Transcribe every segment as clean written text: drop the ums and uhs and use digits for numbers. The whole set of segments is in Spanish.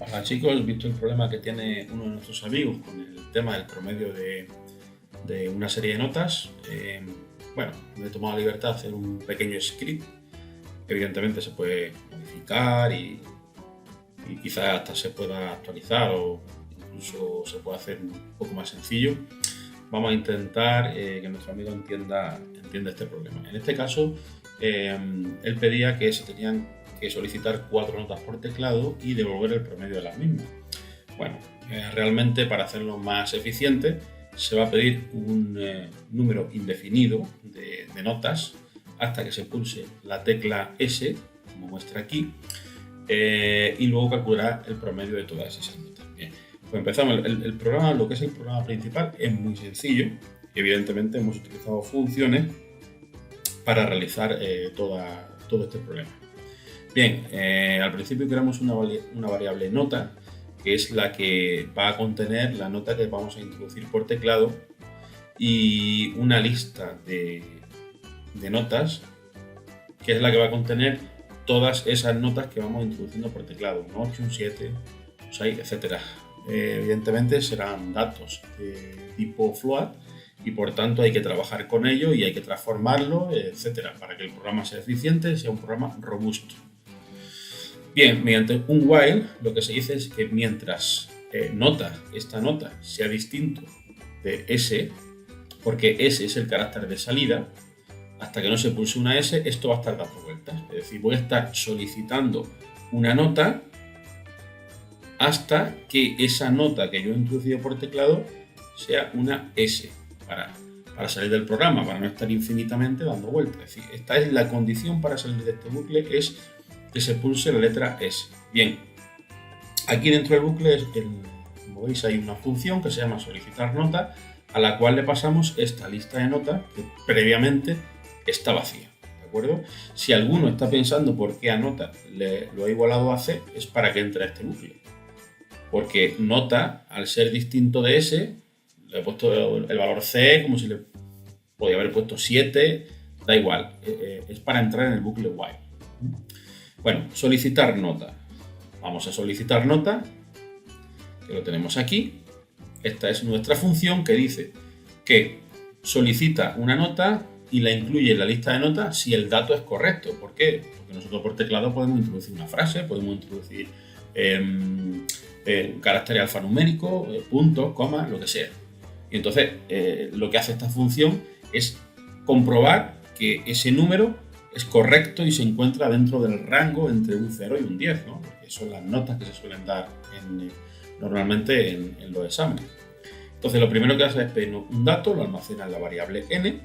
Hola chicos, visto el problema que tiene uno de nuestros amigos con el tema del promedio de una serie de notas, bueno, me he tomado la libertad de hacer un pequeño script. Evidentemente se puede modificar y quizás hasta se pueda actualizar o incluso se pueda hacer un poco más sencillo. Vamos a intentar que nuestro amigo entienda este problema. En este caso, él pedía que se tenían que solicitar 4 notas por teclado y devolver el promedio de las mismas. Bueno, realmente para hacerlo más eficiente se va a pedir un número indefinido de notas hasta que se pulse la tecla S, como muestra aquí, y luego calculará el promedio de todas esas notas. Bien, pues empezamos. El programa, lo que es el programa principal, es muy sencillo. Evidentemente hemos utilizado funciones para realizar todo este problema. Bien, al principio creamos una variable nota, que es la que va a contener la nota que vamos a introducir por teclado, y una lista de notas, que es la que va a contener todas esas notas que vamos introduciendo por teclado, un 8, un 7, un 6, etc. Evidentemente serán datos de tipo float y por tanto hay que trabajar con ello y hay que transformarlo, etc., para que el programa sea eficiente, sea un programa robusto. Bien, mediante un while lo que se dice es que mientras esta nota sea distinto de S, porque S es el carácter de salida, hasta que no se pulse una S, esto va a estar dando vueltas. Es decir, voy a estar solicitando una nota hasta que esa nota que yo he introducido por teclado sea una S, para salir del programa, para no estar infinitamente dando vueltas. Es decir, esta es la condición para salir de este bucle, es que se pulse la letra S. Bien, aquí dentro del bucle, como veis, hay una función que se llama solicitar nota, a la cual le pasamos esta lista de notas que previamente está vacía. ¿De acuerdo? Si alguno está pensando por qué a nota lo ha igualado a C, es para que entre a este bucle. Porque nota, al ser distinto de S, le he puesto el valor C como si le podía haber puesto 7, da igual, es para entrar en el bucle while. Bueno, solicitar nota. Vamos a solicitar nota, que lo tenemos aquí. Esta es nuestra función que dice que solicita una nota y la incluye en la lista de notas si el dato es correcto. ¿Por qué? Porque nosotros por teclado podemos introducir una frase, podemos introducir un carácter alfanumérico, puntos, comas, lo que sea. Y entonces lo que hace esta función es comprobar que ese número es correcto y se encuentra dentro del rango entre un 0 y un 10, ¿no? Porque son las notas que se suelen dar normalmente en los exámenes. Entonces lo primero que hace es pedir un dato, lo almacena en la variable n,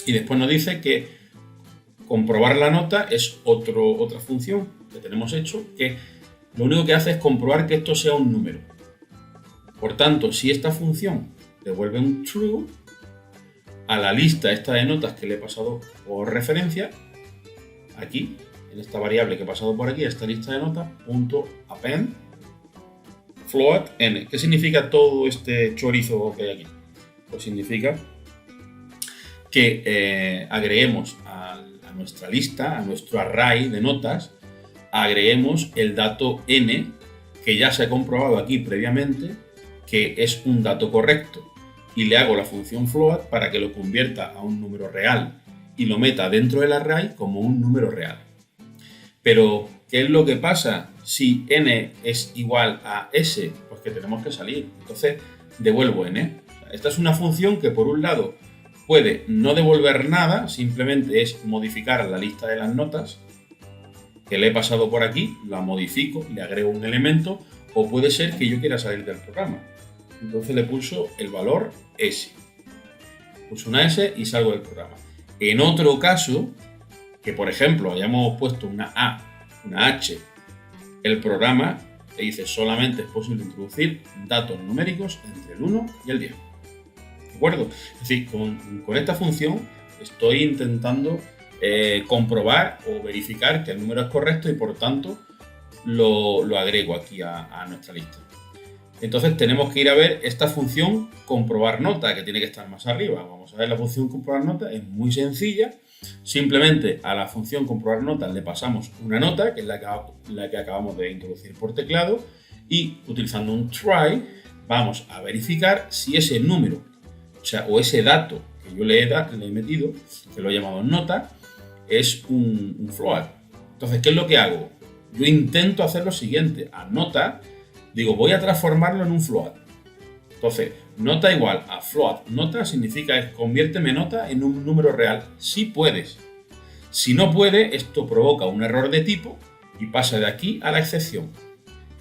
y después nos dice que comprobar la nota es otra función que tenemos hecho, que lo único que hace es comprobar que esto sea un número. Por tanto, si esta función devuelve un true, a la lista esta de notas que le he pasado por referencia, aquí, en esta variable que he pasado por aquí, esta lista de notas, .append float n. ¿Qué significa todo este chorizo que hay aquí? Pues significa que agreguemos a nuestra lista, a nuestro array de notas, agreguemos el dato n, que ya se ha comprobado aquí previamente que es un dato correcto, y le hago la función float para que lo convierta a un número real y lo meta dentro del array como un número real. Pero, ¿qué es lo que pasa si n es igual a s? Pues que tenemos que salir. Entonces, devuelvo n. Esta es una función que, por un lado, puede no devolver nada, simplemente es modificar la lista de las notas que le he pasado por aquí, la modifico, le agrego un elemento, o puede ser que yo quiera salir del programa. Entonces le pulso el valor S. Pulso una S y salgo del programa. En otro caso, que por ejemplo hayamos puesto una A, una H, el programa te dice solamente es posible introducir datos numéricos entre el 1 y el 10. ¿De acuerdo? Es decir, con esta función estoy intentando comprobar o verificar que el número es correcto y por tanto lo agrego aquí a nuestra lista. Entonces tenemos que ir a ver esta función comprobar nota, que tiene que estar más arriba. Vamos a ver la función comprobar nota, es muy sencilla. Simplemente a la función comprobar notas le pasamos una nota, que es la que acabamos de introducir por teclado, y utilizando un try vamos a verificar si ese número, o ese dato que yo le he metido, que lo he llamado nota, es un float. Entonces, ¿qué es lo que hago? Yo intento hacer lo siguiente. A nota, digo, voy a transformarlo en un float. Entonces, nota igual a float. Nota significa conviérteme nota en un número real. Si puedes. Si no puede, esto provoca un error de tipo y pasa de aquí a la excepción.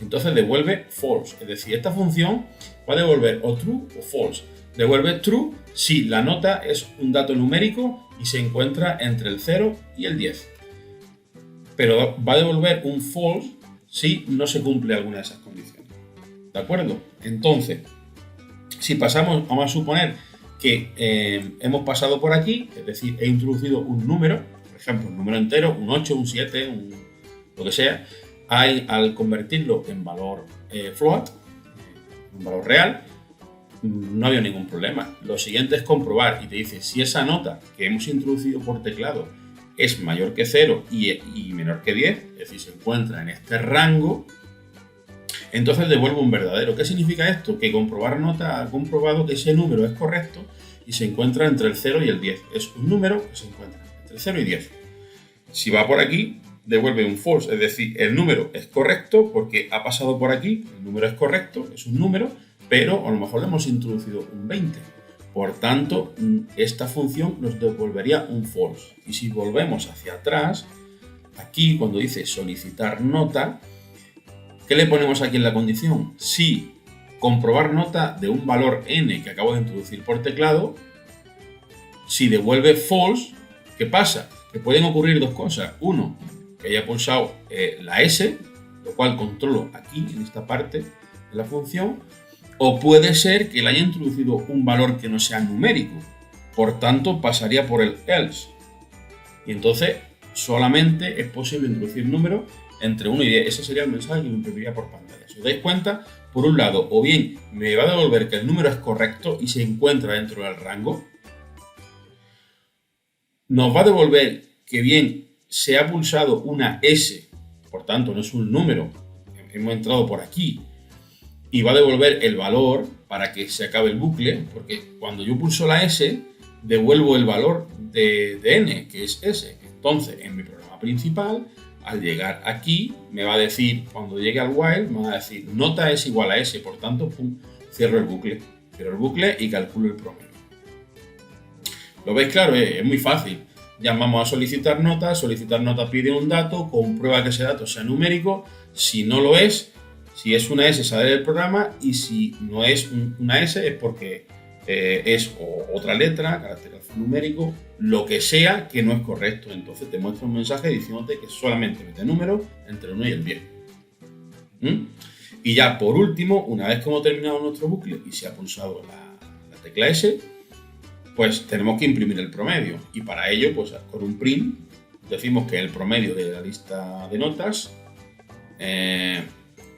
Entonces devuelve false. Es decir, esta función va a devolver o true o false. Devuelve true si la nota es un dato numérico y se encuentra entre el 0 y el 10. Pero va a devolver un false si no se cumple alguna de esas condiciones. ¿De acuerdo? Entonces, si pasamos, vamos a suponer que hemos pasado por aquí, es decir, he introducido un número, por ejemplo, un número entero, un 8, un 7, lo que sea, al convertirlo en valor float, un valor real, no había ningún problema. Lo siguiente es comprobar y te dice si esa nota que hemos introducido por teclado es mayor que 0 y menor que 10, es decir, se encuentra en este rango, entonces devuelve un verdadero. ¿Qué significa esto? Que comprobar nota ha comprobado que ese número es correcto y se encuentra entre el 0 y el 10. Es un número que se encuentra entre el 0 y 10. Si va por aquí, devuelve un false, es decir, el número es correcto porque ha pasado por aquí, el número es correcto, es un número, pero a lo mejor le hemos introducido un 20. Por tanto, esta función nos devolvería un false. Y si volvemos hacia atrás, aquí cuando dice solicitar nota, ¿qué le ponemos aquí en la condición? Si comprobar nota de un valor n que acabo de introducir por teclado, si devuelve false, ¿qué pasa? Que pueden ocurrir dos cosas. Uno, que haya pulsado la S, lo cual controlo aquí en esta parte de la función, o puede ser que le haya introducido un valor que no sea numérico, por tanto pasaría por el else. Y entonces solamente es posible introducir números entre 1 y 10. Ese sería el mensaje que me imprimiría por pantalla. Si os dais cuenta, por un lado, o bien me va a devolver que el número es correcto y se encuentra dentro del rango, nos va a devolver que bien se ha pulsado una S, por tanto no es un número, hemos entrado por aquí, y va a devolver el valor para que se acabe el bucle, porque cuando yo pulso la S, devuelvo el valor de n, que es S. Entonces, en mi programa principal, al llegar aquí, me va a decir, cuando llegue al while, me va a decir, nota es igual a S, por tanto, pum, cierro el bucle y calculo el promedio. ¿Lo veis claro? Es muy fácil. Llamamos a solicitar nota pide un dato, comprueba que ese dato sea numérico, si no lo es, si es una S sale del programa y si no es una S es porque es otra letra, carácter alfanumérico, lo que sea que no es correcto. Entonces te muestra un mensaje diciéndote que solamente mete números entre el 1 y el 10. Y ya por último, una vez que hemos terminado nuestro bucle y se ha pulsado la tecla S, pues tenemos que imprimir el promedio. Y para ello, pues con un print, decimos que el promedio de la lista de notas,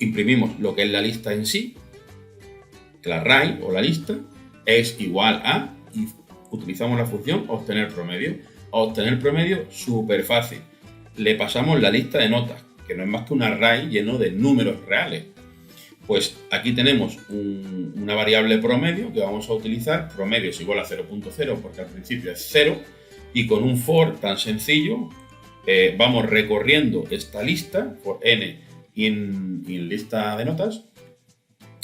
imprimimos lo que es la lista en sí, el array o la lista, es igual a, y utilizamos la función obtener promedio. A obtener promedio, súper fácil. Le pasamos la lista de notas, que no es más que un array lleno de números reales. Pues aquí tenemos una variable promedio que vamos a utilizar. Promedio es igual a 0.0 porque al principio es 0. Y con un for tan sencillo vamos recorriendo esta lista, for n y en lista de notas.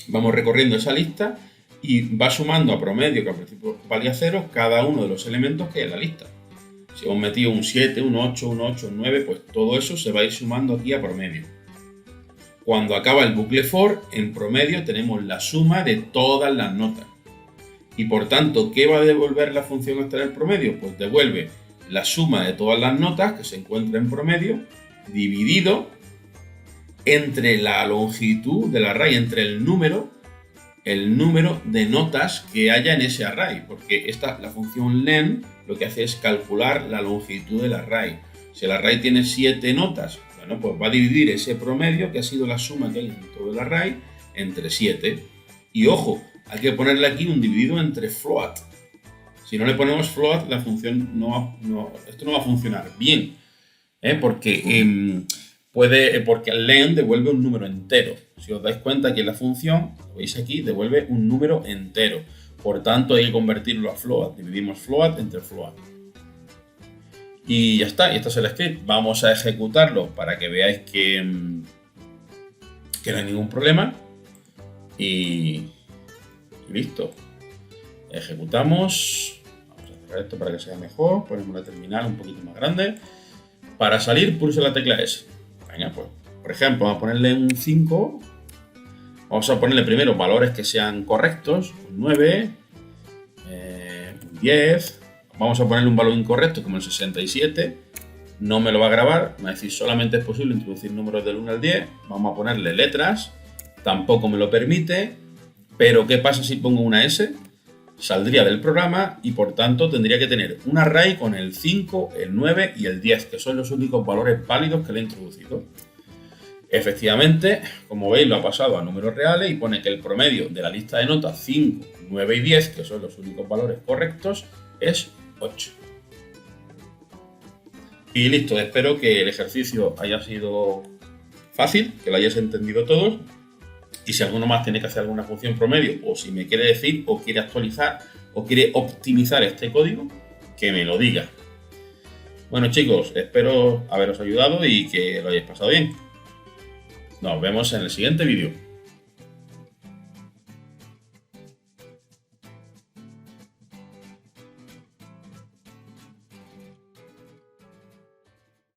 Vamos recorriendo esa lista y va sumando a promedio, que al principio valía 0, cada uno de los elementos que hay en la lista. Si hemos metido un 7, un 8, un 8, un 9, pues todo eso se va a ir sumando aquí a promedio. Cuando acaba el bucle for, en promedio tenemos la suma de todas las notas. Y por tanto, ¿qué va a devolver la función hasta el promedio? Pues devuelve la suma de todas las notas que se encuentra en promedio, dividido entre la longitud del array, entre el número de notas que haya en ese array. Porque la función len lo que hace es calcular la longitud del array. Si el array tiene 7 notas, bueno, pues va a dividir ese promedio, que ha sido la suma que hay en todo el array, entre 7. Y ojo, hay que ponerle aquí un dividido entre float. Si no le ponemos float, la función esto no va a funcionar bien, porque el len devuelve un número entero. Si os dais cuenta que la función, lo veis aquí, devuelve un número entero. Por tanto, hay que convertirlo a float. Dividimos float entre float. Y ya está, y este es el script. Vamos a ejecutarlo para que veáis que no hay ningún problema. Y listo. Ejecutamos. Vamos a cerrar esto para que sea mejor. Ponemos la terminal un poquito más grande. Para salir, pulse la tecla S. Venga, pues, por ejemplo, vamos a ponerle un 5. Vamos a ponerle primero valores que sean correctos. Un 9, un 10. Vamos a ponerle un valor incorrecto como el 67. No me lo va a grabar. Me va a decir solamente es posible introducir números del 1 al 10. Vamos a ponerle letras. Tampoco me lo permite. Pero ¿qué pasa si pongo una S? Saldría del programa y por tanto tendría que tener un array con el 5, el 9 y el 10, que son los únicos valores válidos que le he introducido. Efectivamente, como veis, lo ha pasado a números reales y pone que el promedio de la lista de notas 5, 9 y 10, que son los únicos valores correctos, es 8. Y listo, espero que el ejercicio haya sido fácil, que lo hayáis entendido todos. Y si alguno más tiene que hacer alguna función promedio, o si me quiere decir, o quiere actualizar, o quiere optimizar este código, que me lo diga. Bueno, chicos, espero haberos ayudado y que lo hayáis pasado bien. Nos vemos en el siguiente vídeo.